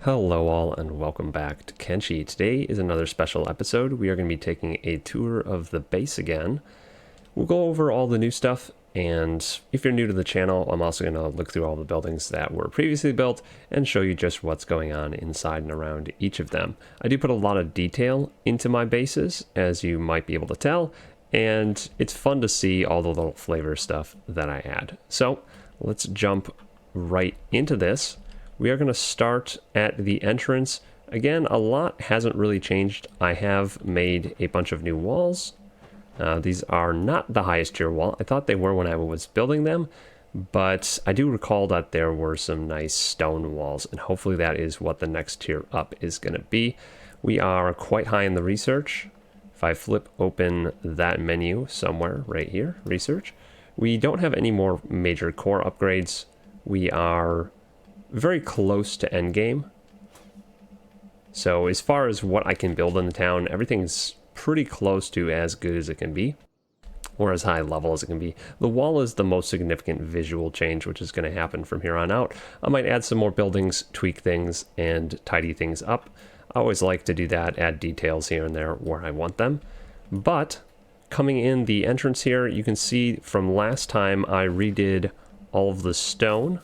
Hello all and welcome back to Kenshi. Today is another special episode. We are going to be taking a tour of the base again. We'll go over all the new stuff, and if you're new to the channel, I'm also going to look through all the buildings that were previously built and show you just what's going on inside and around each of them. I do put a lot of detail into my bases, as you might be able to tell, and it's fun to see all the little flavor stuff that I add. So let's jump right into this. We are going to start at the entrance. Again, a lot hasn't really changed. I have made a bunch of new walls. These are not the highest tier wall. I thought they were when I was building them, but I do recall that there were some nice stone walls, and hopefully that is what the next tier up is going to be. We are quite high in the research. If I flip open that menu somewhere right here, research, we don't have any more major core upgrades. We are very close to endgame. So as far as what I can build in the town, everything's pretty close to as good as it can be, or as high level as it can be. The wall is the most significant visual change, which is going to happen from here on out. I might add some more buildings, tweak things, and tidy things up. I always like to do that, add details here and there where I want them. But coming in the entrance here, you can see from last time I redid all of the stone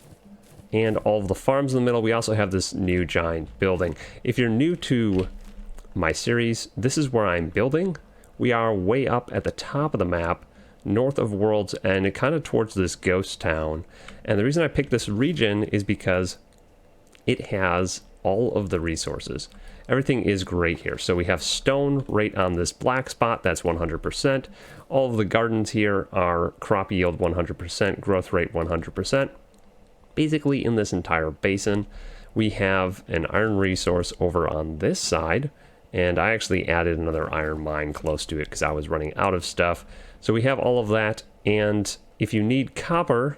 and all of the farms in the middle. We also have this new giant building. If you're new to my series, this is where I'm building. We are way up at the top of the map, north of World's End, kind of towards this ghost town. And the reason I picked this region is because it has all of the resources. Everything is great here. So we have stone right on this black spot, that's 100%. All of the gardens here are crop yield 100%, growth rate 100%. Basically, in this entire basin, we have an iron resource over on this side, and I actually added another iron mine close to it because I was running out of stuff. So we have all of that, and if you need copper,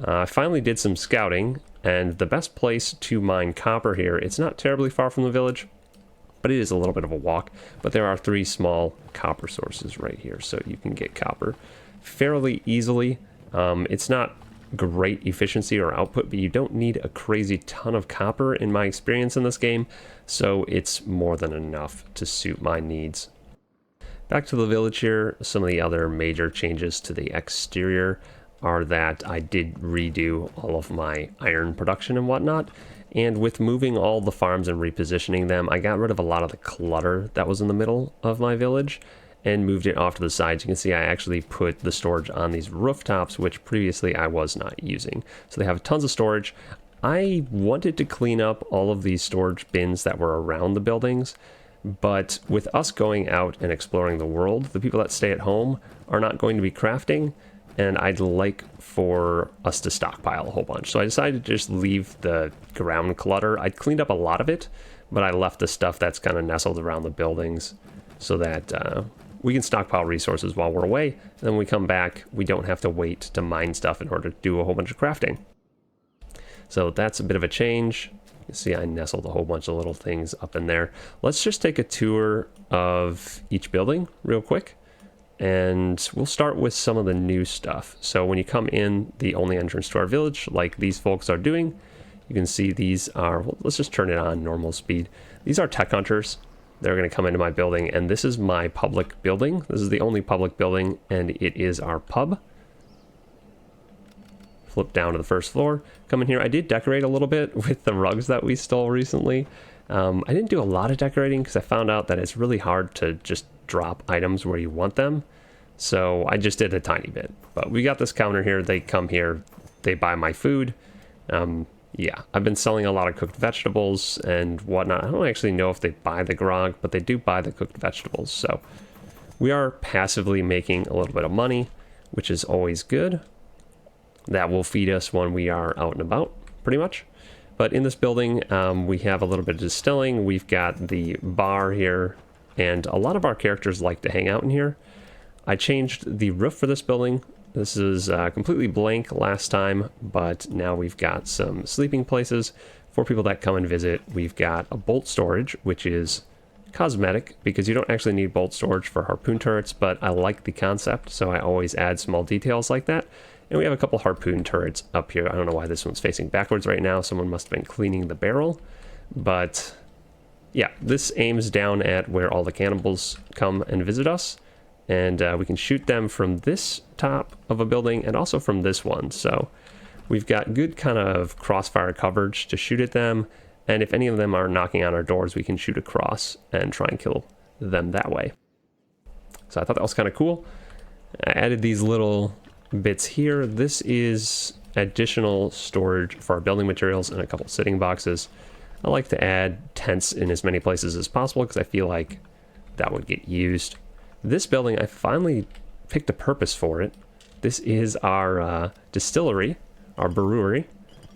I finally did some scouting, and the best place to mine copper here, it's not terribly far from the village, but it is a little bit of a walk, but there are 3 small copper sources right here, so you can get copper fairly easily. It's not great efficiency or output, but you don't need a crazy ton of copper in my experience in this game, so it's more than enough to suit my needs. Back to the village here, some of the other major changes to the exterior are that I did redo all of my iron production and whatnot, and with moving all the farms and repositioning them, I got rid of a lot of the clutter that was in the middle of my village and moved it off to the sides. You can see I actually put the storage on these rooftops, which previously I was not using. So they have tons of storage. I wanted to clean up all of these storage bins that were around the buildings, but with us going out and exploring the world, the people that stay at home are not going to be crafting, and I'd like for us to stockpile a whole bunch. So I decided to just leave the ground clutter. I'd cleaned up a lot of it, but I left the stuff that's kind of nestled around the buildings so that we can stockpile resources while we're away, and then when we come back, we don't have to wait to mine stuff in order to do a whole bunch of crafting. So that's a bit of a change. You can see I nestled a whole bunch of little things up in there. Let's just take a tour of each building real quick, and we'll start with some of the new stuff. So when you come in the only entrance to our village, like these folks are doing, you can see these are, well, let's just turn it on normal speed. These are tech hunters. They're going to come into my building, and this is my public building. This is the only public building, and it is our pub. Flip down to the first floor. Come in here. I did decorate a little bit with the rugs that we stole recently. I didn't do a lot of decorating because I found out that it's really hard to just drop items where you want them. So I just did a tiny bit. But we got this counter here. They come here. They buy my food. Yeah, I've been selling a lot of cooked vegetables and whatnot. I don't actually know if they buy the grog, but they do buy the cooked vegetables. So we are passively making a little bit of money, which is always good. That will feed us when we are out and about, pretty much. But in this building, we have a little bit of distilling. We've got the bar here, and a lot of our characters like to hang out in here. I changed the roof for this building. This is completely blank last time, but now we've got some sleeping places for people that come and visit. We've got a bolt storage, which is cosmetic because you don't actually need bolt storage for harpoon turrets, but I like the concept, so I always add small details like that. And we have a couple harpoon turrets up here. I don't know why this one's facing backwards right now. Someone must have been cleaning the barrel. But yeah, this aims down at where all the cannibals come and visit us. And we can shoot them from this top of a building and also from this one. So we've got good kind of crossfire coverage to shoot at them. And if any of them are knocking on our doors, we can shoot across and try and kill them that way. So I thought that was kind of cool. I added these little bits here. This is additional storage for our building materials and a couple sitting boxes. I like to add tents in as many places as possible because I feel like that would get used. This building, I finally picked a purpose for it. This is our distillery, our brewery.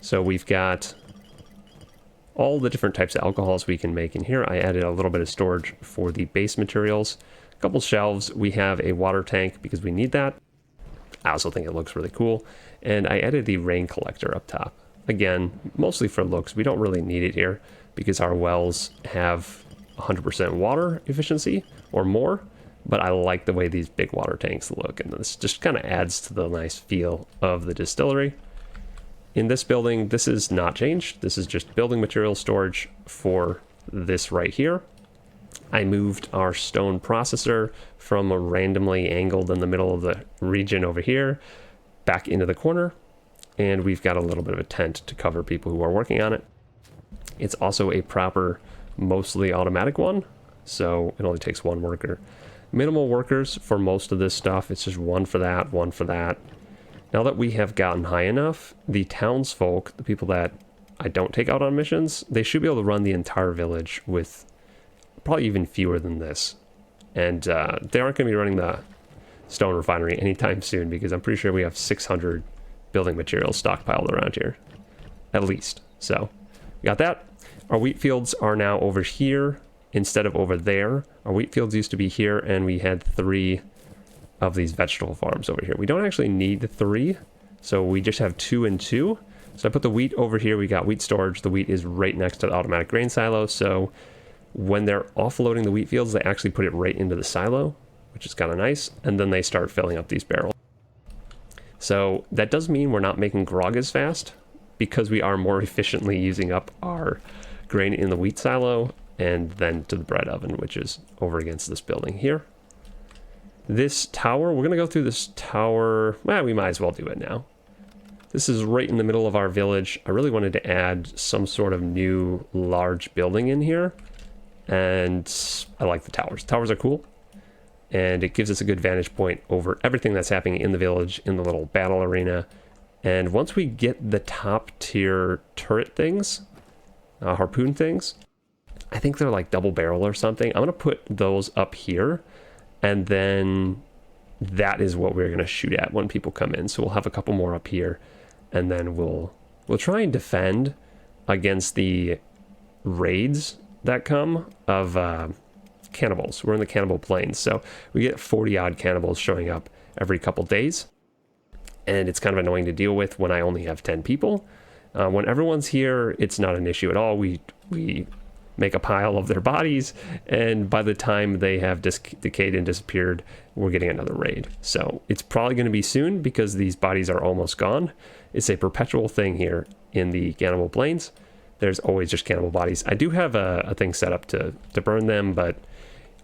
So we've got all the different types of alcohols we can make in here. I added a little bit of storage for the base materials, a couple shelves. We have a water tank because we need that. I also think it looks really cool. And I added the rain collector up top. Again, mostly for looks. We don't really need it here because our wells have 100% water efficiency or more. But I like the way these big water tanks look, and this just kind of adds to the nice feel of the distillery. In this building, this is not changed. This is just building material storage for this right here. I moved our stone processor from a randomly angled in the middle of the region over here back into the corner, and we've got a little bit of a tent to cover people who are working on it. It's also a proper, mostly automatic one, so it only takes one worker. Minimal workers for most of this stuff. It's just one for that, one for that. Now that we have gotten high enough, the townsfolk, the people that I don't take out on missions, they should be able to run the entire village with probably even fewer than this. And they aren't going to be running the stone refinery anytime soon because I'm pretty sure we have 600 building materials stockpiled around here, at least. So we got that. Our wheat fields are now over here instead of over there. Our wheat fields used to be here, and we had 3 of these vegetable farms over here. We don't actually need 3, so we just have 2 and 2. So I put the wheat over here. We got wheat storage. The wheat is right next to the automatic grain silo, so when they're offloading the wheat fields, they actually put it right into the silo, which is kind of nice, and then they start filling up these barrels. So that does mean we're not making grog as fast because we are more efficiently using up our grain in the wheat silo and then to the bread oven, which is over against this building here. This tower, we're going to go through this tower. Well, we might as well do it now. This is right in the middle of our village. I really wanted to add some sort of new large building in here. And I like the towers. Towers are cool. And it gives us a good vantage point over everything that's happening in the village, in the little battle arena. And once we get the top tier turret things, harpoon things, I think they're like double barrel or something. I'm going to put those up here. And then that is what we're going to shoot at when people come in. So we'll have a couple more up here. And then we'll try and defend against the raids that come of cannibals. We're in the Cannibal Plains. So we get 40 odd cannibals showing up every couple days. And it's kind of annoying to deal with when I only have 10 people. When everyone's here, it's not an issue at all. We make a pile of their bodies, and by the time they have decayed and disappeared, we're getting another raid. So it's probably going to be soon because these bodies are almost gone. It's a perpetual thing here in the Cannibal Plains. There's always just cannibal bodies. I do have a thing set up to burn them, but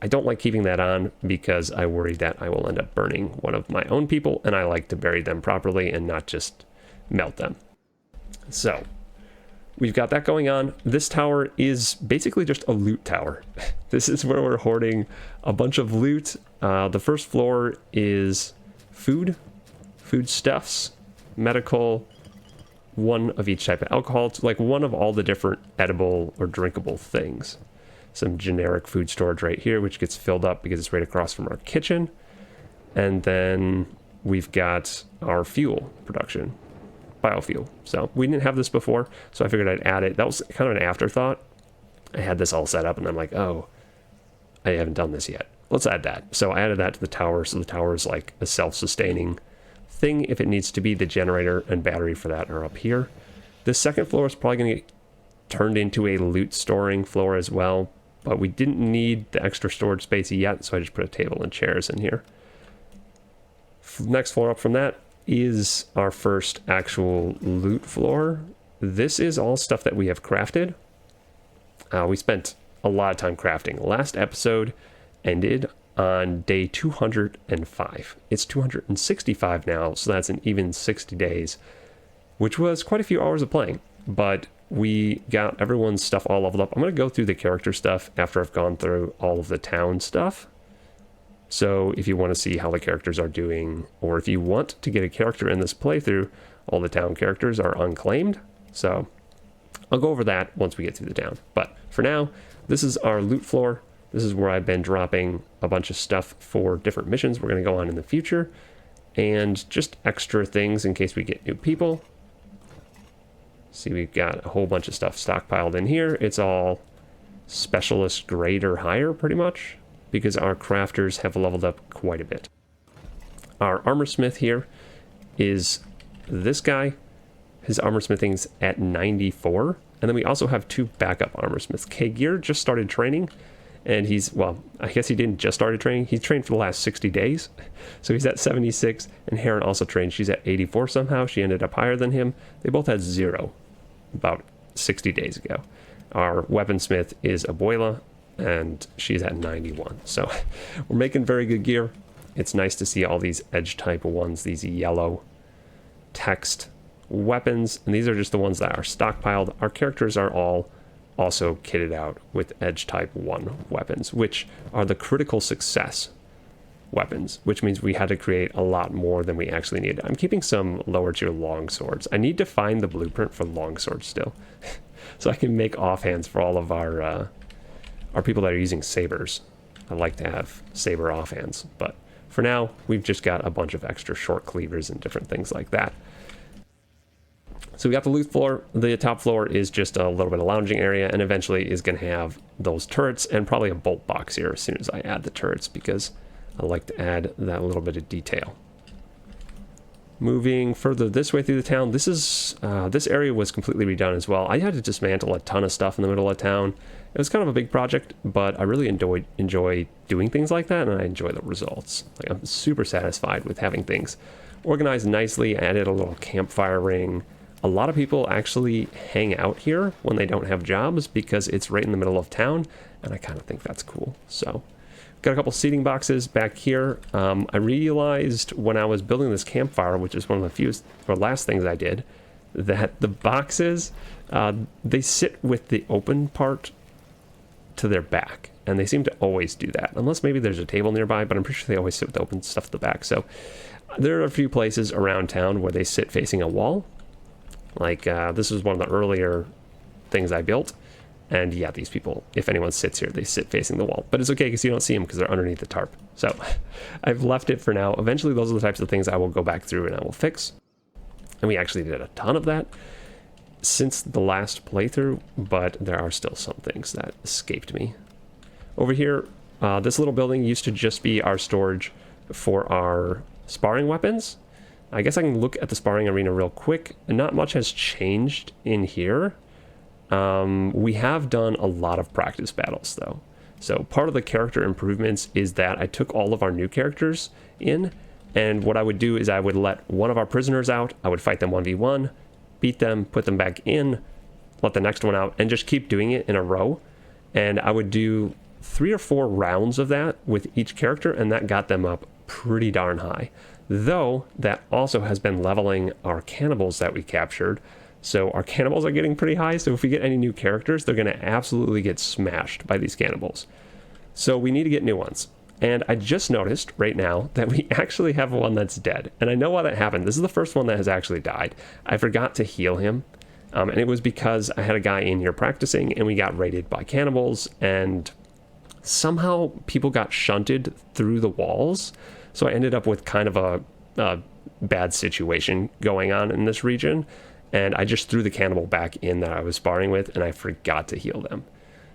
I don't like keeping that on because I worry that I will end up burning one of my own people, and I like to bury them properly and not just melt them. So we've got that going on. This tower is basically just a loot tower. This is where we're hoarding a bunch of loot. The first floor is foodstuffs, medical, one of each type of alcohol. It's like one of all the different edible or drinkable things. Some generic food storage right here, which gets filled up because it's right across from our kitchen. And then we've got our fuel production. Biofuel. So we didn't have this before, so I figured I'd add it. That was kind of an afterthought. I had this all set up and I'm like, oh, I haven't done this yet. Let's add that. So I added that to the tower. So the tower is like a self-sustaining thing if it needs to be. The generator and battery for that are up here. This second floor is probably going to get turned into a loot storing floor as well, but we didn't need the extra storage space yet, so I just put a table and chairs in here. Next floor up from that is our first actual loot floor. This is all stuff that we have crafted. We spent a lot of time crafting. Last episode ended on day 205. It's 265 now, so that's an even 60 days, which was quite a few hours of playing. But we got everyone's stuff all leveled up. I'm going to go through the character stuff after I've gone through all of the town stuff. So if you want to see how the characters are doing, or if you want to get a character in this playthrough, all the town characters are unclaimed. So I'll go over that once we get through the town. But for now, this is our loot floor. This is where I've been dropping a bunch of stuff for different missions we're going to go on in the future. And just extra things in case we get new people. See, we've got a whole bunch of stuff stockpiled in here. It's all specialist grade or higher, pretty much, because our crafters have leveled up quite a bit. Our armor smith here is this guy. His armor smithing's at 94. And then we also have 2 backup armor smiths. K-Gear just started training. And he's, well, I guess he didn't just started training. He's trained for the last 60 days. So he's at 76. And Heron also trained. She's at 84 somehow. She ended up higher than him. They both had 0 about 60 days ago. Our weaponsmith is Abuela, and she's at 91. So we're making very good gear. It's nice to see all these edge type ones, these yellow text weapons. And these are just the ones that are stockpiled. Our characters are all also kitted out with edge type 1 weapons, which are the critical success weapons, which means we had to create a lot more than we actually needed. I'm keeping some lower tier long swords. I need to find the blueprint for long swords still so I can make offhands for all of our people that are using sabers. I like to have saber offhands, but for now we've just got a bunch of extra short cleavers and different things like that. So we got the loot floor. The top floor is just a little bit of lounging area, and eventually is going to have those turrets and probably a bolt box here as soon as I add the turrets, because I like to add that little bit of detail. Moving further this way through the town, this area was completely redone as well. I had to dismantle a ton of stuff in the middle of town. It was kind of a big project, but I really enjoy doing things like that, and I enjoy the results. Like, I'm super satisfied with having things organized nicely. I added a little campfire ring. A lot of people actually hang out here when they don't have jobs because it's right in the middle of town, and I kind of think that's cool. So got a couple seating boxes back here. I realized when I was building this campfire, which is one of the last things I did, that the boxes, they sit with the open part to their back, and they seem to always do that, unless maybe there's a table nearby, but I'm pretty sure they always sit with the open stuff to the back. So there are a few places around town where they sit facing a wall. Like this was one of the earlier things I built. And yeah, these people, if anyone sits here, they sit facing the wall. But it's okay because you don't see them because they're underneath the tarp. So I've left it for now. Eventually, those are the types of things I will go back through and I will fix. And we actually did a ton of that since the last playthrough, but there are still some things that escaped me. Over here, this little building used to just be our storage for our sparring weapons. I guess I can look at the sparring arena real quick. Not much has changed in here. We have done a lot of practice battles though. So part of the character improvements is that I took all of our new characters in, and what I would do is I would let one of our prisoners out, I would fight them 1v1, beat them, put them back in, let the next one out, and just keep doing it in a row. And I would do 3 or 4 rounds of that with each character, and that got them up pretty darn high. Though that also has been leveling our cannibals that we captured. So our cannibals are getting pretty high, so if we get any new characters, they're going to absolutely get smashed by these cannibals. So we need to get new ones. And I just noticed right now that we actually have one that's dead. And I know why that happened. This is the first one that has actually died. I forgot to heal him. And it was because I had a guy in here practicing, and we got raided by cannibals, and somehow people got shunted through the walls. So I ended up with kind of a bad situation going on in this region. And I just threw the cannibal back in that I was sparring with, and I forgot to heal them.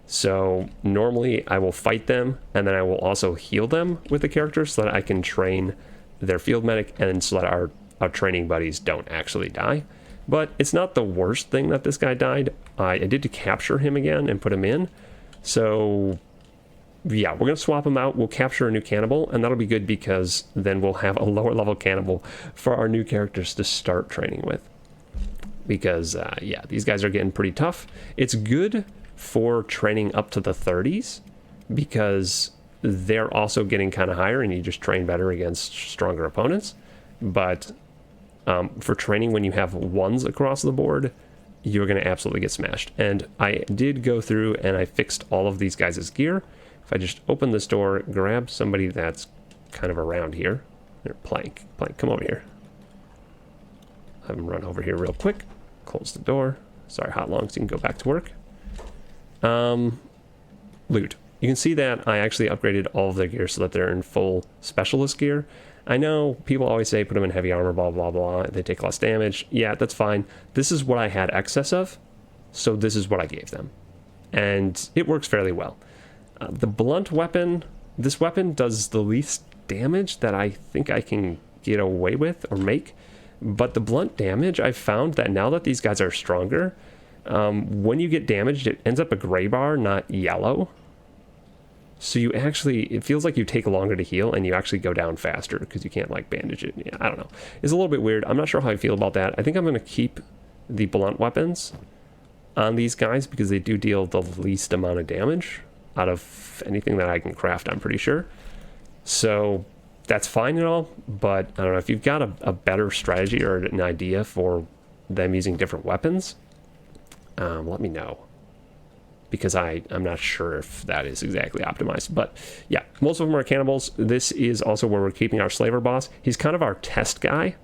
So normally I will fight them, and then I will also heal them with the character so that I can train their field medic, and so that our training buddies don't actually die. But it's not the worst thing that this guy died. I did to capture him again and put him in. So yeah, we're going to swap him out. We'll capture a new cannibal, and that'll be good because then we'll have a lower level cannibal for our new characters to start training with. Because, yeah, these guys are getting pretty tough. It's good for training up to the 30s, because they're also getting kind of higher and you just train better against stronger opponents. But for training when you have 1s across the board, you're going to absolutely get smashed. And I did go through and I fixed all of these guys' gear. If I just open this door, grab somebody that's kind of around here. There, Plank, come over here. Have him run over here real quick. Close the door. Sorry, Hot Long, so you can go back to work. Loot. You can see that I actually upgraded all of their gear so that they're in full specialist gear. I know people always say put them in heavy armor, blah, blah, blah. They take less damage. Yeah, that's fine. This is what I had excess of, so this is what I gave them. And it works fairly well. The blunt weapon, this weapon does the least damage that I think I can get away with or make. But the blunt damage, I've found that now that these guys are stronger, when you get damaged, it ends up a gray bar, not yellow. So you actually, it feels like you take longer to heal and you actually go down faster because you can't like bandage it. Yeah, I don't know. It's a little bit weird. I'm not sure how I feel about that. I think I'm going to keep the blunt weapons on these guys because they do deal the least amount of damage out of anything that I can craft, I'm pretty sure. So that's fine and all, but I don't know if you've got a better strategy or an idea for them using different weapons, let me know. Because I'm not sure if that is exactly optimized. But yeah, most of them are cannibals. This is also where we're keeping our slaver boss. He's kind of our test guy.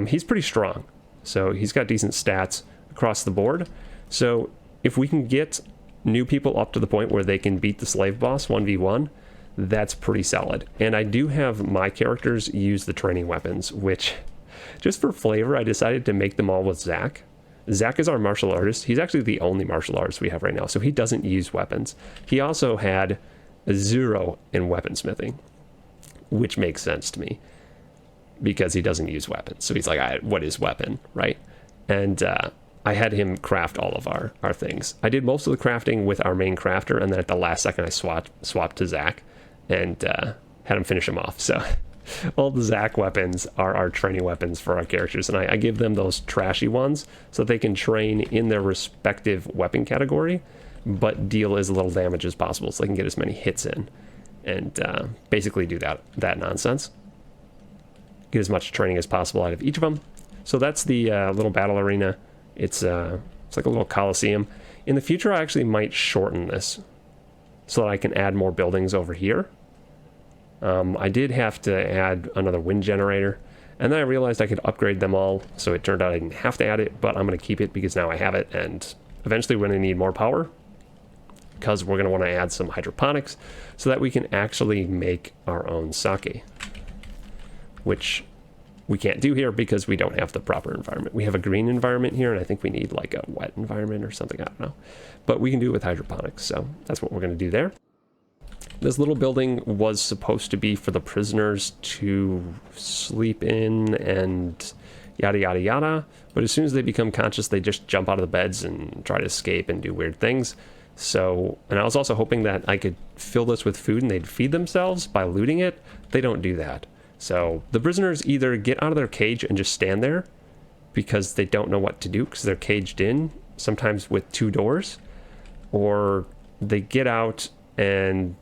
He's pretty strong. So he's got decent stats across the board. So if we can get new people up to the point where they can beat the slave boss 1v1, that's pretty solid. And I do have my characters use the training weapons, which just for flavor, I decided to make them all with Zach. Zach is our martial artist. He's actually the only martial artist we have right now, so he doesn't use weapons. He also had a 0 in weaponsmithing, which makes sense to me because he doesn't use weapons. So he's like, what is weapon, right? And I had him craft all of our things. I did most of the crafting with our main crafter, and then at the last second I swapped to Zach and had him finish him off. So all the Zach weapons are our training weapons for our characters, and I give them those trashy ones so they can train in their respective weapon category, but deal as little damage as possible so they can get as many hits in, and basically do that nonsense. Get as much training as possible out of each of them. So that's the little battle arena. It's like a little coliseum. In the future, I actually might shorten this so that I can add more buildings over here. I did have to add another wind generator, and then I realized I could upgrade them all, so it turned out I didn't have to add it, but I'm going to keep it because now I have it, and eventually we're going to need more power because we're going to want to add some hydroponics so that we can actually make our own sake, which we can't do here because we don't have the proper environment. We have a green environment here, and I think we need like a wet environment or something, I don't know. But we can do it with hydroponics, so that's what we're going to do there. This little building was supposed to be for the prisoners to sleep in and yada, yada, yada. But as soon as they become conscious, they just jump out of the beds and try to escape and do weird things. So, and I was also hoping that I could fill this with food and they'd feed themselves by looting it. They don't do that. So the prisoners either get out of their cage and just stand there because they don't know what to do because they're caged in, sometimes with 2 doors, or they get out and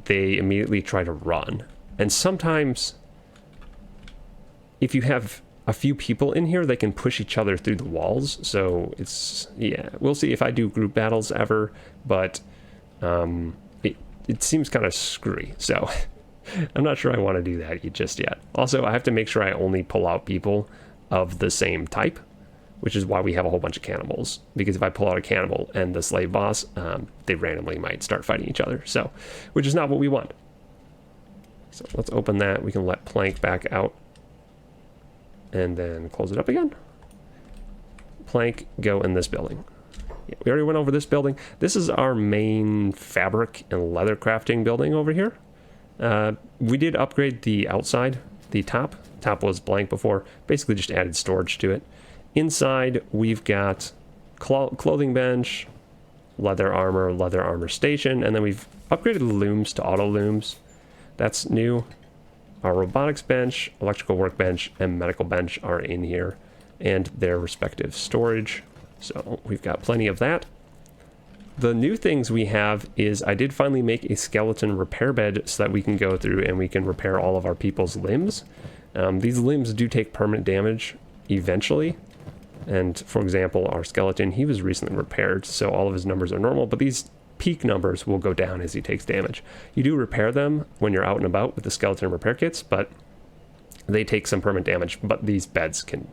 they immediately try to run. And sometimes if you have a few people in here, they can push each other through the walls. So it's, yeah, we'll see if I do group battles ever, but it seems kind of screwy. So I'm not sure I want to do that just yet. Also, I have to make sure I only pull out people of the same type, which is why we have a whole bunch of cannibals. Because if I pull out a cannibal and the slave boss, they randomly might start fighting each other. So, which is not what we want. So let's open that. We can let Plank back out. And then close it up again. Plank, go in this building. Yeah, we already went over this building. This is our main fabric and leather crafting building over here. We did upgrade the outside, the top. Top was blank before. Basically just added storage to it. Inside, we've got clothing bench, leather armor station, and then we've upgraded the looms to auto looms. That's new. Our robotics bench, electrical workbench, and medical bench are in here, and their respective storage. So we've got plenty of that. the new things we have is I did finally make a skeleton repair bed so that we can go through and we can repair all of our people's limbs. These limbs do take permanent damage eventually. And for example, our skeleton, he was recently repaired, so all of his numbers are normal, but these peak numbers will go down as he takes damage. You do repair them when you're out and about with the skeleton repair kits, but they take some permanent damage, but these beds can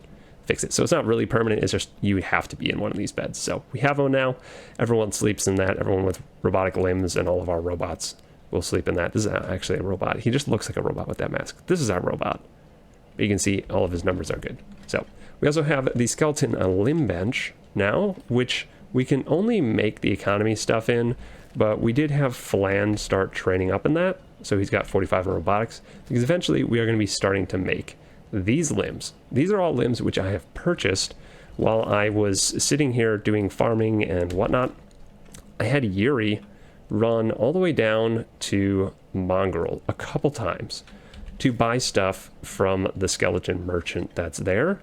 fix it. So it's not really permanent, it's just you have to be in one of these beds. So we have one now. Everyone sleeps in that. Everyone with robotic limbs and all of our robots will sleep in that. This is actually a robot. He just looks like a robot with that mask. This is our robot. But you can see all of his numbers are good. So we also have the skeleton limb bench now, which we can only make the economy stuff in, but we did have Flan start training up in that. So he's got 45 in robotics, because eventually we are going to be starting to make these limbs. These are all limbs which I have purchased while I was sitting here doing farming and whatnot. I had Yuri run all the way down to Mongrel a couple times to buy stuff from the skeleton merchant that's there.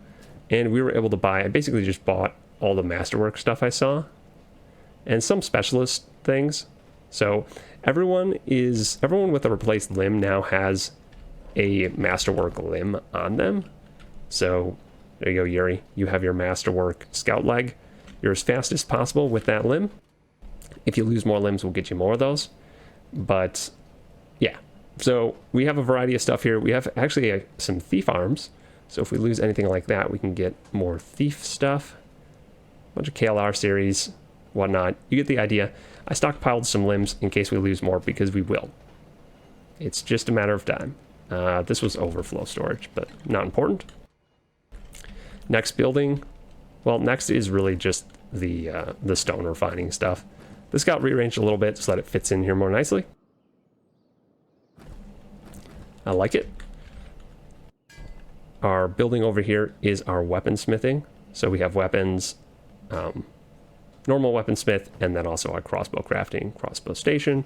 And we were able to buy, I basically just bought all the masterwork stuff I saw and some specialist things. So everyone with a replaced limb now has a masterwork limb on them. So there you go, Yuri. You have your masterwork scout leg. You're as fast as possible with that limb. If you lose more limbs, we'll get you more of those. But yeah, so we have a variety of stuff here. We have actually some thief arms. So if we lose anything like that, we can get more thief stuff. A bunch of KLR series, whatnot. You get the idea. I stockpiled some limbs in case we lose more, because we will. It's just a matter of time. This was overflow storage, but not important. Next building. Well, next is really just the stone refining stuff. This got rearranged a little bit so that it fits in here more nicely. I like it. Our building over here is our weaponsmithing. So we have weapons, normal weaponsmith, and then also our crossbow crafting, crossbow station,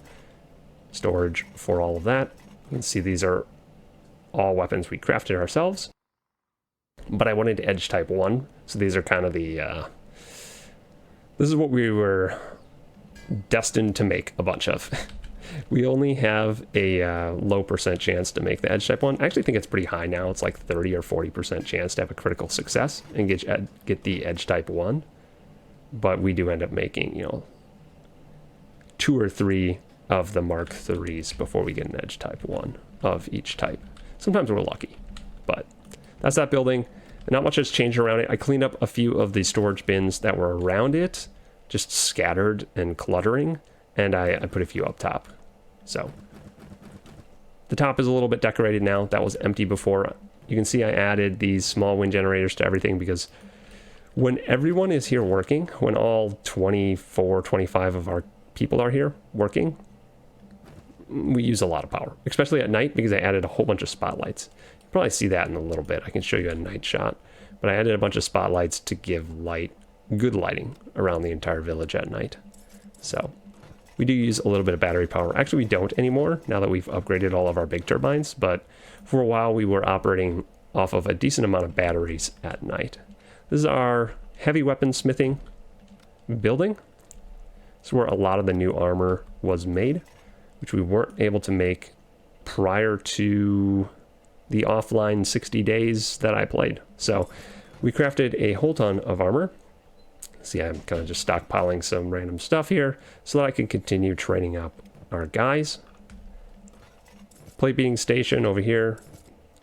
storage for all of that. You can see these are all weapons we crafted ourselves. But I wanted edge type 1, so these are kind of the... this is what we were destined to make a bunch of. We only have a low percent chance to make the edge type 1. I actually think it's pretty high now. It's like 30 or 40% chance to have a critical success and get the edge type 1. But we do end up making, 2 or 3 of the Mark IIIs before we get an edge type 1 of each type. Sometimes we're lucky, but that's that building. Not much has changed around it. I cleaned up a few of the storage bins that were around it, just scattered and cluttering, and I put a few up top. So the top is a little bit decorated now. That was empty before. You can see I added these small wind generators to everything, because when everyone is here working, when all 24, 25 of our people are here working, we use a lot of power, especially at night, because I added a whole bunch of spotlights. You'll probably see that in a little bit. I can show you a night shot, but I added a bunch of spotlights to give light, good lighting around the entire village at night. So we do use a little bit of battery power. Actually, we don't anymore now that we've upgraded all of our big turbines, but for a while we were operating off of a decent amount of batteries at night. This is our heavy weaponsmithing building. This is where a lot of the new armor was made, which we weren't able to make prior to the offline 60 days that I played. So we crafted a whole ton of armor. See, I'm kind of just stockpiling some random stuff here so that I can continue training up our guys. Plate beating station over here.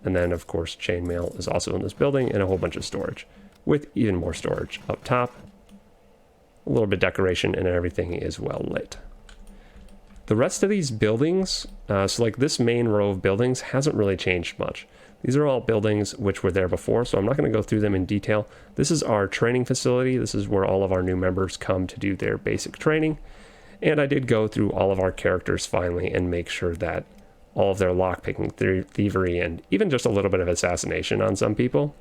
And then, of course, chainmail is also in this building, and a whole bunch of storage with even more storage up top. A little bit of decoration, and everything is well lit. The rest of these buildings, so like this main row of buildings hasn't really changed much. These are all buildings which were there before, so I'm not going to go through them in detail. This is our training facility. This is where all of our new members come to do their basic training. And I did go through all of our characters finally and make sure that all of their lockpicking, thievery, and even just a little bit of assassination on some people,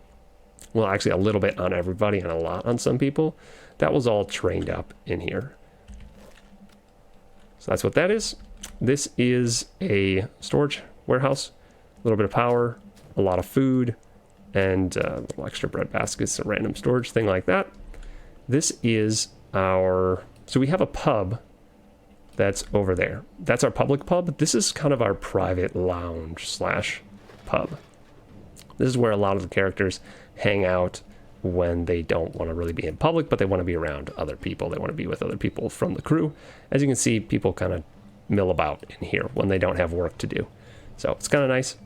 well, actually a little bit on everybody and a lot on some people, that was all trained up in here. So that's what that is. This is a storage warehouse, a little bit of power, a lot of food, and little extra bread baskets, a random storage thing like that. This is our So we have a pub that's over there. That's our public pub. This is kind of our private lounge slash pub. This is where a lot of the characters hang out when they don't want to really be in public, but they want to be around other people. They want to be with other people from the crew. As you can see, people kind of mill about in here when they don't have work to do. So it's kind of nice.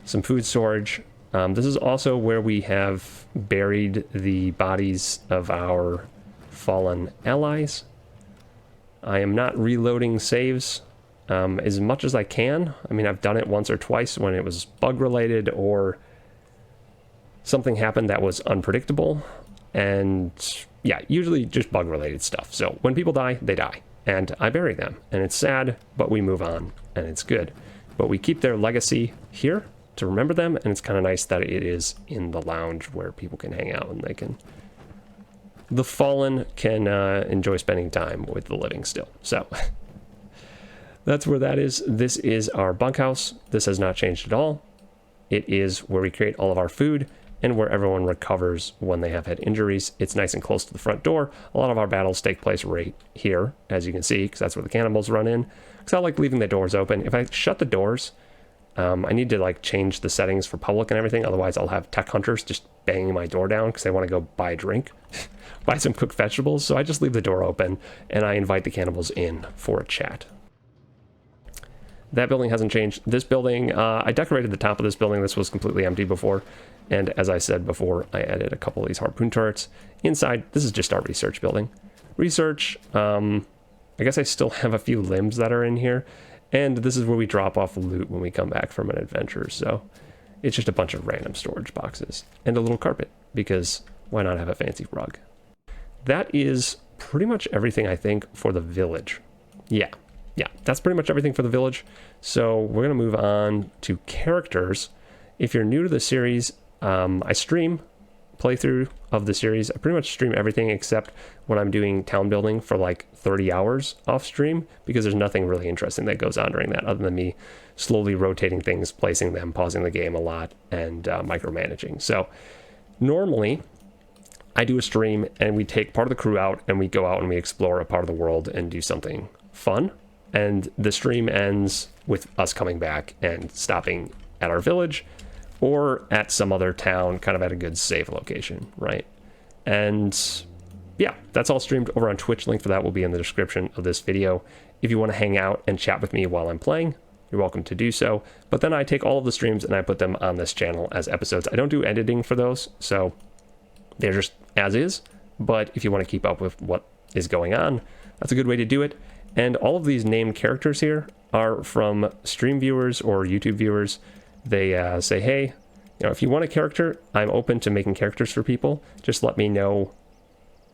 Some food storage. This is also where we have buried the bodies of our fallen allies. I am not reloading saves as much as I can. I mean, I've done it once or twice when it was bug related or something happened that was unpredictable. And yeah, usually just bug related stuff. So when people die, they die. And I bury them. And it's sad, but we move on. And it's good. But we keep their legacy here to remember them. And it's kind of nice that it is in the lounge where people can hang out and they can... The fallen can enjoy spending time with the living still. So that's where that is. This is our bunkhouse. This has not changed at all. It is where we create all of our food and where everyone recovers when they have had injuries. It's nice and close to the front door. A lot of our battles take place right here, as you can see, because that's where the cannibals run in. Because I like leaving the doors open. If I shut the doors, I need to like change the settings for public and everything. Otherwise, I'll have tech hunters just banging my door down because they want to go buy a drink, buy some cooked vegetables. So I just leave the door open and I invite the cannibals in for a chat. That building hasn't changed. This building, I decorated the top of this building. This was completely empty before. And as I said before, I added a couple of these harpoon turrets. Inside, this is just our research building. Research, I guess I still have a few limbs that are in here. And this is where we drop off loot when we come back from an adventure. So it's just a bunch of random storage boxes and a little carpet because why not have a fancy rug? That is pretty much everything, I think, for the village. Yeah, that's pretty much everything for the village. So we're going to move on to characters. If you're new to the series, I stream playthrough of the series. I pretty much stream everything except when I'm doing town building for like 30 hours off stream because there's nothing really interesting that goes on during that other than me slowly rotating things, placing them, pausing the game a lot, and micromanaging. So normally I do a stream and we take part of the crew out and we go out and we explore a part of the world and do something fun. And the stream ends with us coming back and stopping at our village or at some other town, kind of at a good save location, right? And yeah, that's all streamed over on Twitch. Link for that will be in the description of this video. If you want to hang out and chat with me while I'm playing, you're welcome to do so. But then I take all of the streams and I put them on this channel as episodes. I don't do editing for those, so they're just as is. But if you want to keep up with what is going on, that's a good way to do it. And all of these named characters here are from stream viewers or YouTube viewers. They say, hey, you know, if you want a character, I'm open to making characters for people. Just let me know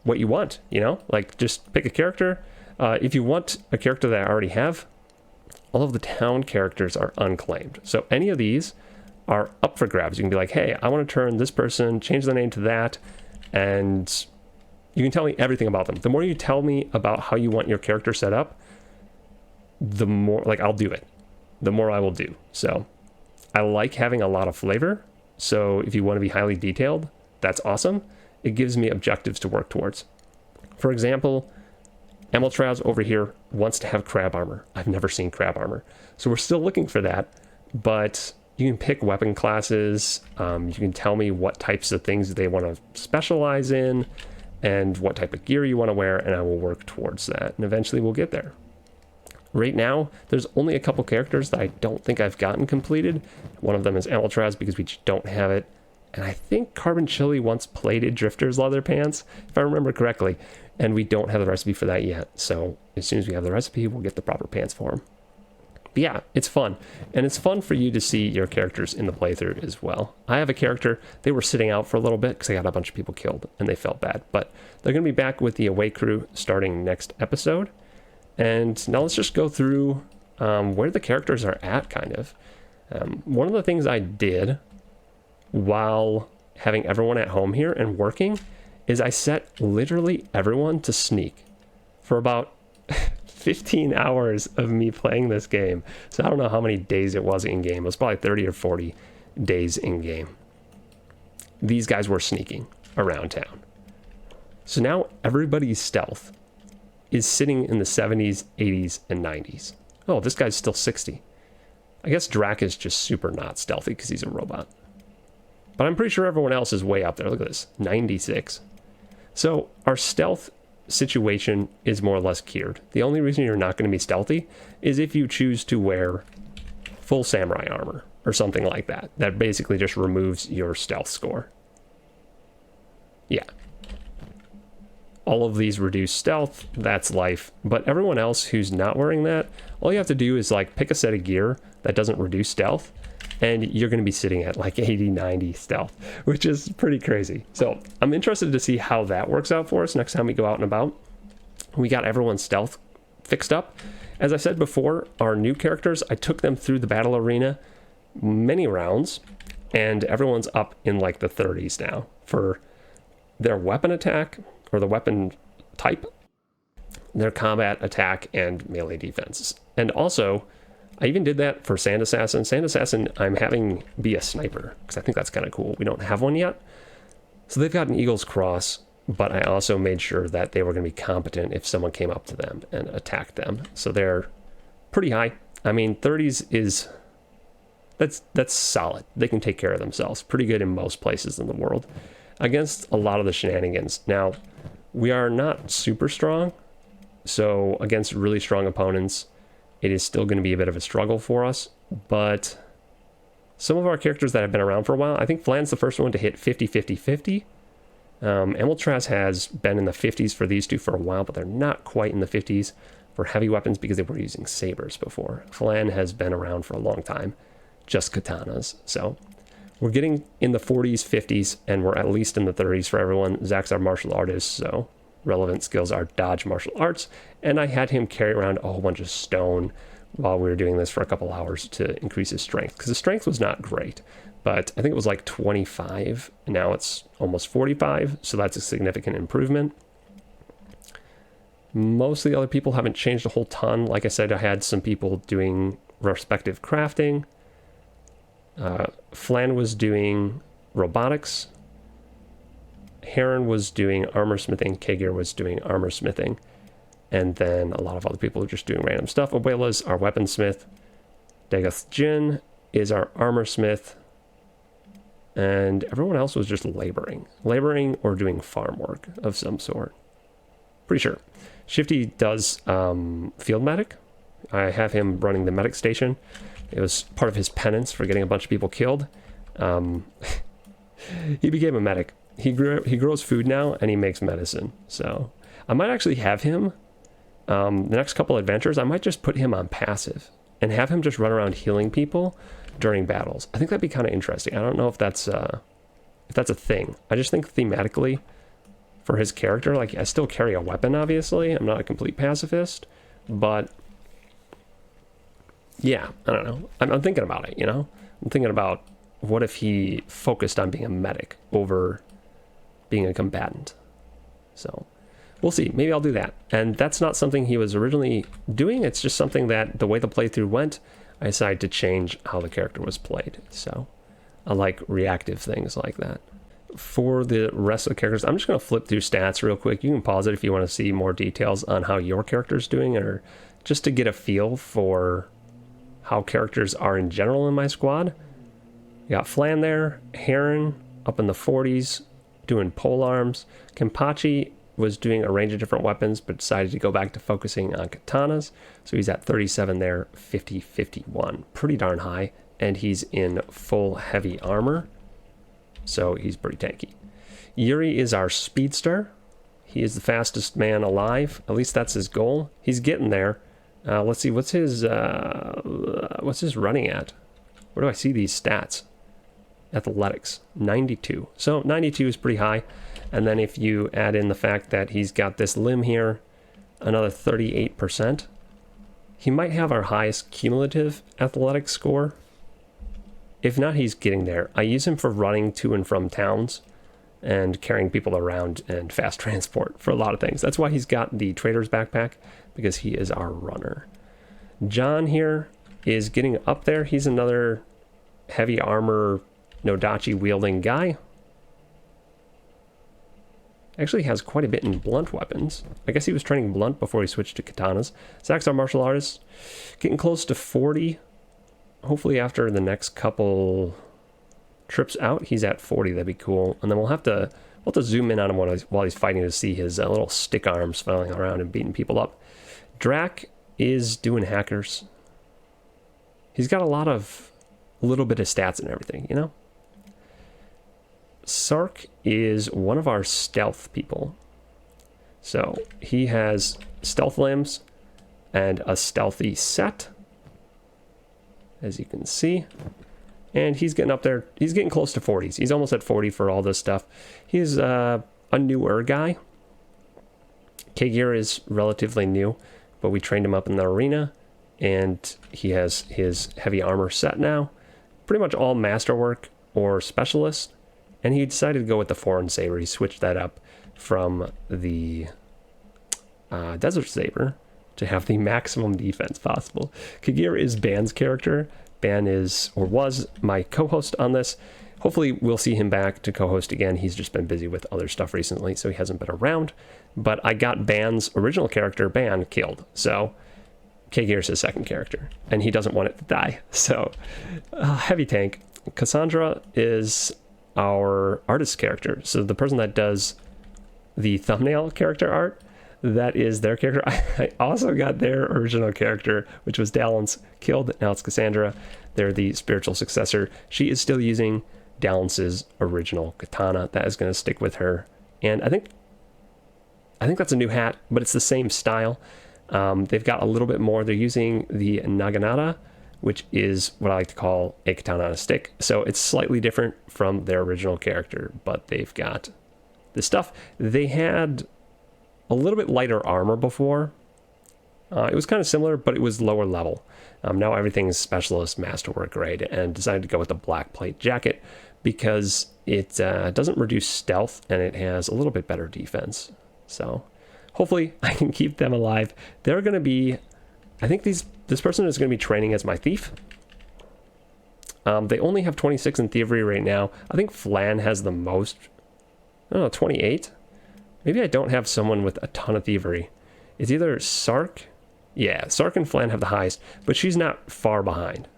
what you want, you know? Like, just pick a character. If you want a character that I already have, all of the town characters are unclaimed. So any of these are up for grabs. You can be like, hey, I want to turn this person, change the name to that, and you can tell me everything about them. The more you tell me about how you want your character set up, the more, like, I'll do it. The more I will do. So I like having a lot of flavor. So if you want to be highly detailed, that's awesome. It gives me objectives to work towards. For example, Amaltraz over here wants to have crab armor. I've never seen crab armor. So we're still looking for that, but you can pick weapon classes. You can tell me what types of things they want to specialize in and what type of gear you want to wear, and I will work towards that. And eventually we'll get there. Right now, there's only a couple characters that I don't think I've gotten completed. One of them is Amaltraz because we just don't have it. And I think Carbon Chili once plated Drifter's leather pants, if I remember correctly. And we don't have the recipe for that yet. So as soon as we have the recipe, we'll get the proper pants for him. But yeah, it's fun. And it's fun for you to see your characters in the playthrough as well. I have a character. They were sitting out for a little bit because I got a bunch of people killed and they felt bad. But they're going to be back with the away crew starting next episode. And now let's just go through where the characters are at, kind of. One of the things I did while having everyone at home here and working is I set literally everyone to sneak for about 15 hours of me playing this game. So I don't know how many days it was in game. It was probably 30 or 40 days in game. These guys were sneaking around town. So now everybody's stealth is sitting in the 70s, 80s, and 90s. Oh, this guy's still 60. I guess Drac is just super not stealthy because he's a robot. But I'm pretty sure everyone else is way up there. Look at this, 96. So our stealth situation is more or less cured. The only reason you're not going to be stealthy is if you choose to wear full samurai armor or something like that. That basically just removes your stealth score. Yeah. All of these reduce stealth, that's life. But everyone else who's not wearing that, all you have to do is like pick a set of gear that doesn't reduce stealth, and you're going to be sitting at like 80, 90 stealth, which is pretty crazy. So I'm interested to see how that works out for us next time we go out and about. We got everyone's stealth fixed up. As I said before, our new characters, I took them through the battle arena many rounds, and everyone's up in like the 30s now for their weapon attack, or the weapon type, their combat attack, and melee defense. And also, I even did that for Sand Assassin. Sand Assassin, I'm having be a sniper, because I think that's kind of cool. We don't have one yet. So they've got an Eagle's Cross, but I also made sure that they were going to be competent if someone came up to them and attacked them. So they're pretty high. I mean, 30s is, that's solid. They can take care of themselves. Pretty good in most places in the world against a lot of the shenanigans. Now, we are not super strong, so against really strong opponents, it is still going to be a bit of a struggle for us, but some of our characters that have been around for a while, I think Flan's the first one to hit 50-50-50. Emiltraz has been in the 50s for these two for a while, but they're not quite in the 50s for heavy weapons because they were using sabers before. Flan has been around for a long time, just katanas. So we're getting in the 40s, 50s, and we're at least in the 30s for everyone. Zach's our martial artist, so relevant skills are dodge, martial arts, and I had him carry around a whole bunch of stone while we were doing this for a couple hours to increase his strength, because his strength was not great, but I think it was like 25, and now it's almost 45, so that's a significant improvement. Most of the other people haven't changed a whole ton. Like I said, I had some people doing respective crafting. Flan was doing robotics. Heron was doing armor smithing. Kagir was doing armor smithing. And then a lot of other people are just doing random stuff. Abuela's our weaponsmith. Dagath Jin is our armor smith. And everyone else was just laboring or doing farm work of some sort. Pretty sure. Shifty does field medic. I have him running the medic station. It was part of his penance for getting a bunch of people killed. He became a medic. He grows food now, and he makes medicine. So I might actually have him, the next couple adventures, I might just put him on passive and have him just run around healing people during battles. I think that'd be kind of interesting. I don't know if that's a thing. I just think thematically for his character, like, I still carry a weapon, obviously. I'm not a complete pacifist, but yeah, I don't know. I'm thinking about it, you know? I'm thinking about what if he focused on being a medic over being a combatant. So we'll see. Maybe I'll do that. And that's not something he was originally doing. It's just something that the way the playthrough went, I decided to change how the character was played. So I like reactive things like that. For the rest of the characters, I'm just going to flip through stats real quick. You can pause it if you want to see more details on how your character's doing, or just to get a feel for how characters are in general in my squad. You got Flan there, Heron up in the 40s, doing pole arms. Kenpachi was doing a range of different weapons, but decided to go back to focusing on katanas. So he's at 37 there, 50-51. Pretty darn high. And he's in full heavy armor. So he's pretty tanky. Yuri is our speedster. He is the fastest man alive. At least that's his goal. He's getting there. Let's see, what's his running at? Where do I see these stats? Athletics, 92. So 92 is pretty high. And then if you add in the fact that he's got this limb here, another 38%, he might have our highest cumulative athletics score. If not, he's getting there. I use him for running to and from towns and carrying people around and fast transport for a lot of things. That's why he's got the trader's backpack, because he is our runner. John here is getting up there. He's another heavy armor Nodachi wielding guy. Actually has quite a bit in blunt weapons. I guess he was training blunt before he switched to katanas. Zach's our martial artist. Getting close to 40. Hopefully after the next couple trips out, he's at 40. That'd be cool. And then we'll have to zoom in on him while he's fighting to see his little stick arms flailing around and beating people up. Drac is doing hackers. He's got a little bit of stats and everything, you know? Sark is one of our stealth people. So he has stealth limbs and a stealthy set, as you can see. And he's getting up there. He's getting close to 40s. He's almost at 40 for all this stuff. He's a newer guy. K-Gear is relatively new, but we trained him up in the arena, and he has his heavy armor set now. Pretty much all masterwork or specialist. And he decided to go with the foreign saber. He switched that up from the desert saber to have the maximum defense possible. Kagir is Ban's character. Ban is, or was, my co-host on this. Hopefully we'll see him back to co-host again. He's just been busy with other stuff recently, so he hasn't been around. But I got Ban's original character, Ban, killed. So Kagir's his second character, and he doesn't want it to die. So heavy tank. Cassandra is our artist character. So the person that does the thumbnail character art, that is their character. I also got their original character, which was Dallin's, killed. Now it's Cassandra. They're the spiritual successor. She is still using Dallin's original katana. That is going to stick with her. And I think that's a new hat, but it's the same style. They've got a little bit more. They're using the naginata, which is what I like to call a katana on a stick. So it's slightly different from their original character, but they've got the stuff. They had a little bit lighter armor before. It was kind of similar, but it was lower level. Now everything is specialist masterwork grade, and decided to go with the black plate jacket because it doesn't reduce stealth and it has a little bit better defense. So hopefully I can keep them alive. They're going to be, I think this person is going to be training as my thief. They only have 26 in thievery right now. I think Flan has the most. I don't know, 28? Maybe I don't have someone with a ton of thievery. It's either Sark. Yeah, Sark and Flan have the highest, but she's not far behind.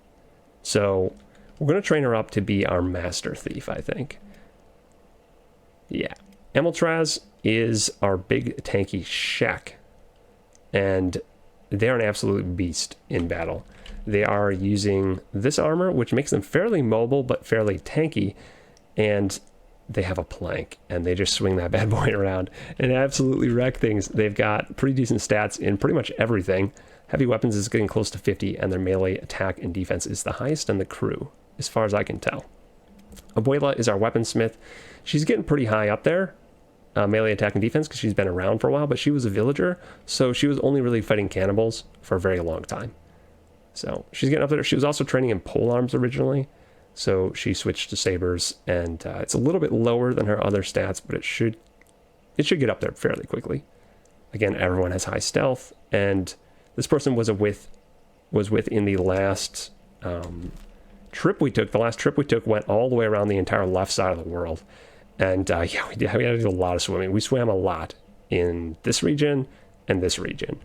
So we're going to train her up to be our master thief, I think. Yeah. Emiltraz is our big tanky shack. And they're an absolute beast in battle. They are using this armor, which makes them fairly mobile, but fairly tanky. And they have a plank, and they just swing that bad boy around and absolutely wreck things. They've got pretty decent stats in pretty much everything. Heavy weapons is getting close to 50, and their melee attack and defense is the highest in the crew, as far as I can tell. Abuela is our weaponsmith. She's getting pretty high up there, melee attack and defense, because she's been around for a while, but she was a villager, so she was only really fighting cannibals for a very long time. So she's getting up there. She was also training in polearms originally, so she switched to sabers, and it's a little bit lower than her other stats, but it should get up there fairly quickly. Again, everyone has high stealth, and this person was with in the last trip we took. The last trip we took went all the way around the entire left side of the world, and yeah, we had to do a lot of swimming. We swam a lot in this region and this region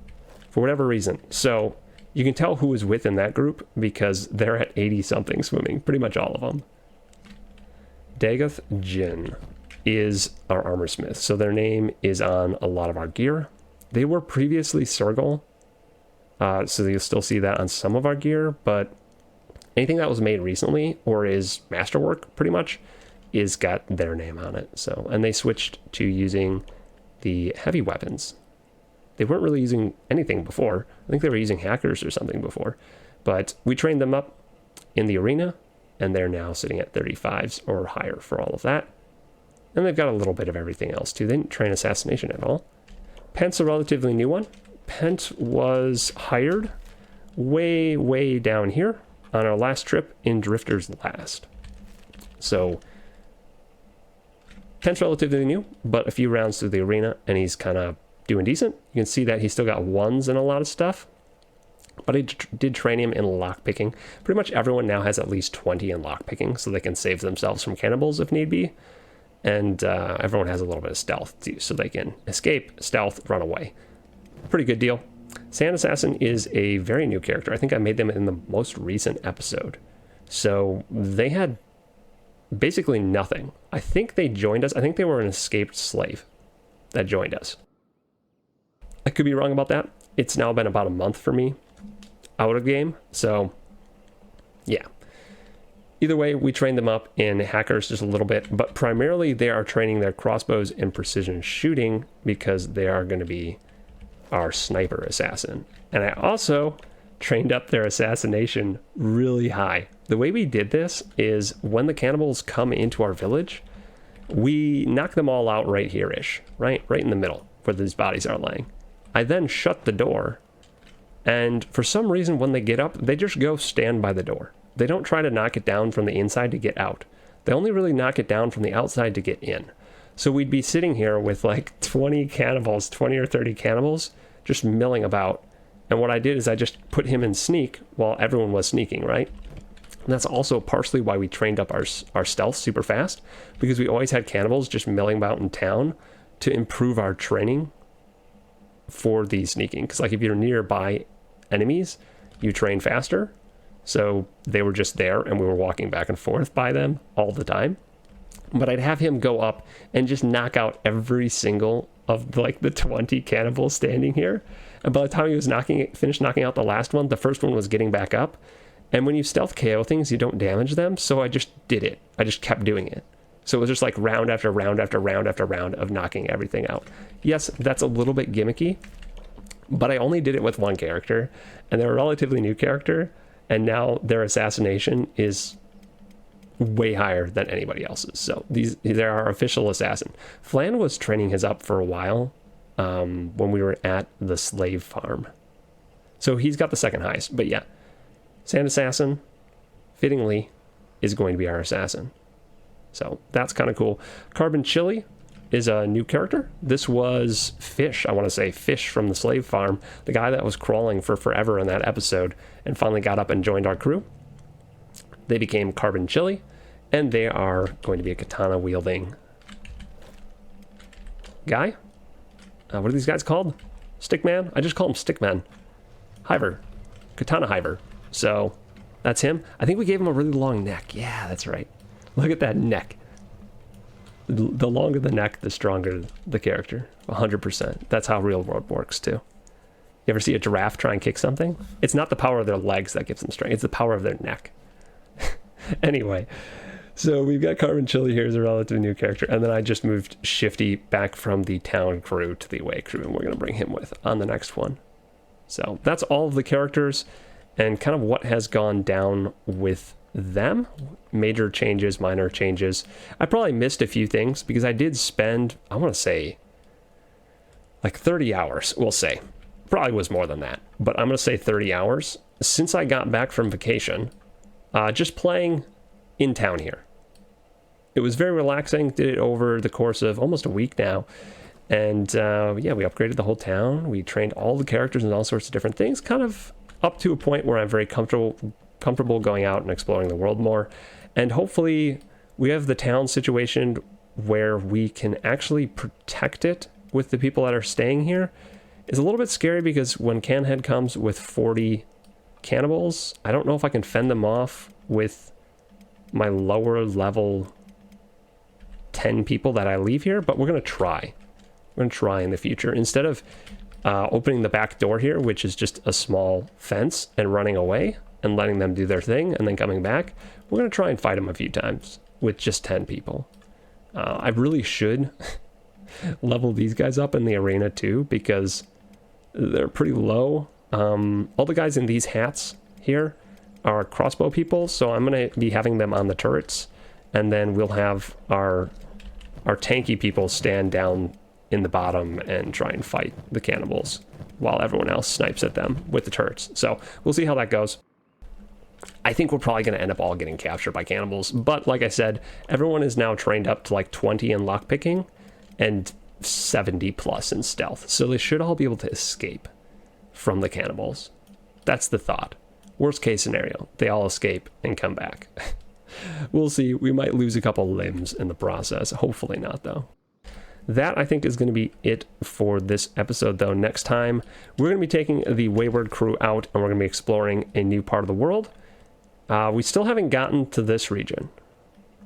for whatever reason. So you can tell who is within that group because they're at 80-something swimming, pretty much all of them. Dagoth Jin is our armor smith, so their name is on a lot of our gear. They were previously Sergal, so you'll still see that on some of our gear, but anything that was made recently or is masterwork, pretty much, is got their name on it. So, and they switched to using the heavy weapons. They weren't really using anything before. I think they were using hackers or something before. But we trained them up in the arena, and they're now sitting at 35s or higher for all of that. And they've got a little bit of everything else, too. They didn't train assassination at all. Pent's a relatively new one. Pent was hired way, way down here on our last trip in Drifter's Last. So Pent's relatively new, but a few rounds through the arena, and he's kind of doing decent. You can see that he's still got ones in a lot of stuff, but I did train him in lockpicking. Pretty much everyone now has at least 20 in lockpicking, so they can save themselves from cannibals if need be. And everyone has a little bit of stealth too, so they can escape, stealth, run away. Pretty good deal. Sand Assassin is a very new character. I think I made them in the most recent episode. So they had basically nothing. I think they joined us. I think they were an escaped slave that joined us. I could be wrong about that. It's now been about a month for me out of game. So yeah. Either way, we trained them up in hackers just a little bit, but primarily they are training their crossbows and precision shooting because they are going to be our sniper assassin. And I also trained up their assassination really high. The way we did this is when the cannibals come into our village, we knock them all out right here-ish, right in the middle where these bodies are laying. I then shut the door, and for some reason when they get up, they just go stand by the door. They don't try to knock it down from the inside to get out. They only really knock it down from the outside to get in. So we'd be sitting here with like 20 cannibals, 20 or 30 cannibals, just milling about. And what I did is I just put him in sneak while everyone was sneaking, right? And that's also partially why we trained up our stealth super fast, because we always had cannibals just milling about in town to improve our training for the sneaking. Because like if you're nearby enemies, you train faster. So they were just there and we were walking back and forth by them all the time. But I'd have him go up and just knock out every single of like the 20 cannibals standing here. And by the time he was finished knocking out the last one, the first one was getting back up. And when you stealth KO things, you don't damage them. So I just did it. I just kept doing it. So it was just like round after round after round after round of knocking everything out. Yes, that's a little bit gimmicky, but I only did it with one character, and they're a relatively new character. And now their assassination is way higher than anybody else's. So they're our official assassin. Flan was training his up for a while when we were at the slave farm. So he's got the second highest. But yeah, Sand Assassin, fittingly, is going to be our assassin. So that's kind of cool. Carbon Chili is a new character. This was Fish, I want to say Fish from the slave farm, the guy that was crawling for forever in that episode and finally got up and joined our crew. They became Carbon Chili, and they are going to be a katana wielding guy. What are these guys called? Stickman? I just call them Stickmen. Hiver. Katana Hiver. So that's him. I think we gave him a really long neck. Yeah, that's right. Look at that neck. The longer the neck, the stronger the character. 100%. That's how real world works too. You ever see a giraffe try and kick something? It's not the power of their legs that gives them strength. It's the power of their neck. Anyway, so we've got Carbon Chili here as a relatively new character. And then I just moved Shifty back from the town crew to the away crew. And we're going to bring him with on the next one. So that's all of the characters and kind of what has gone down with them. Major changes, minor changes. I probably missed a few things because I did spend, I want to say, like 30 hours, we'll say. Probably was more than that, but I'm going to say 30 hours since I got back from vacation, just playing in town here. It was very relaxing. Did it over the course of almost a week now. And yeah, we upgraded the whole town. We trained all the characters and all sorts of different things, kind of up to a point where I'm very comfortable going out and exploring the world more. And hopefully we have the town situation where we can actually protect it with the people that are staying here. It's a little bit scary because when Canhead comes with 40 cannibals, I don't know if I can fend them off with my lower level 10 people that I leave here, but we're going to try. We're going to try in the future. Instead of opening the back door here, which is just a small fence, and running away and letting them do their thing and then coming back, we're going to try and fight them a few times with just 10 people. I really should level these guys up in the arena too, because they're pretty low. All the guys in these hats here are crossbow people, so I'm going to be having them on the turrets, and then we'll have our tanky people stand down in the bottom and try and fight the cannibals while everyone else snipes at them with the turrets. So we'll see how that goes. I think we're probably going to end up all getting captured by cannibals, but like I said, everyone is now trained up to like 20 in lockpicking and 70 plus in stealth, so they should all be able to escape from the cannibals. That's the thought. Worst case scenario, they all escape and come back. We'll see. We might lose a couple limbs in the process. Hopefully not, though. That, I think, is going to be it for this episode, though. Next time, we're going to be taking the Wayward crew out, and we're going to be exploring a new part of the world. We still haven't gotten to this region.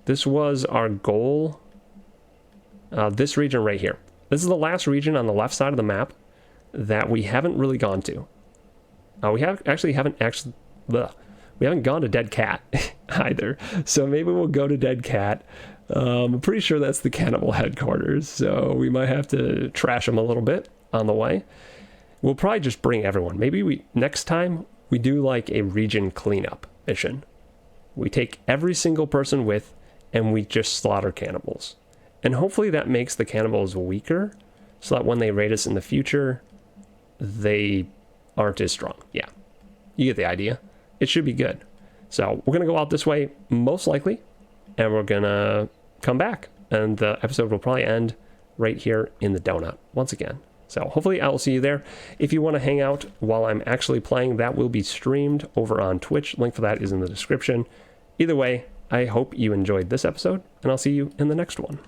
This was our goal. This region right here. This is the last region on the left side of the map that we haven't really gone to. We haven't gone to Dead Cat either. So maybe we'll go to Dead Cat. I'm pretty sure that's the cannibal headquarters, so we might have to trash them a little bit on the way. We'll probably just bring everyone. Maybe next time we do like a region cleanup mission. We take every single person with, and we just slaughter cannibals. And hopefully that makes the cannibals weaker, so that when they raid us in the future, they aren't as strong. Yeah, you get the idea. It should be good. So we're going to go out this way, most likely, and we're going to come back. And the episode will probably end right here in the donut once again. So hopefully I will see you there. If you want to hang out while I'm actually playing, that will be streamed over on Twitch. Link for that is in the description. Either way, I hope you enjoyed this episode, and I'll see you in the next one.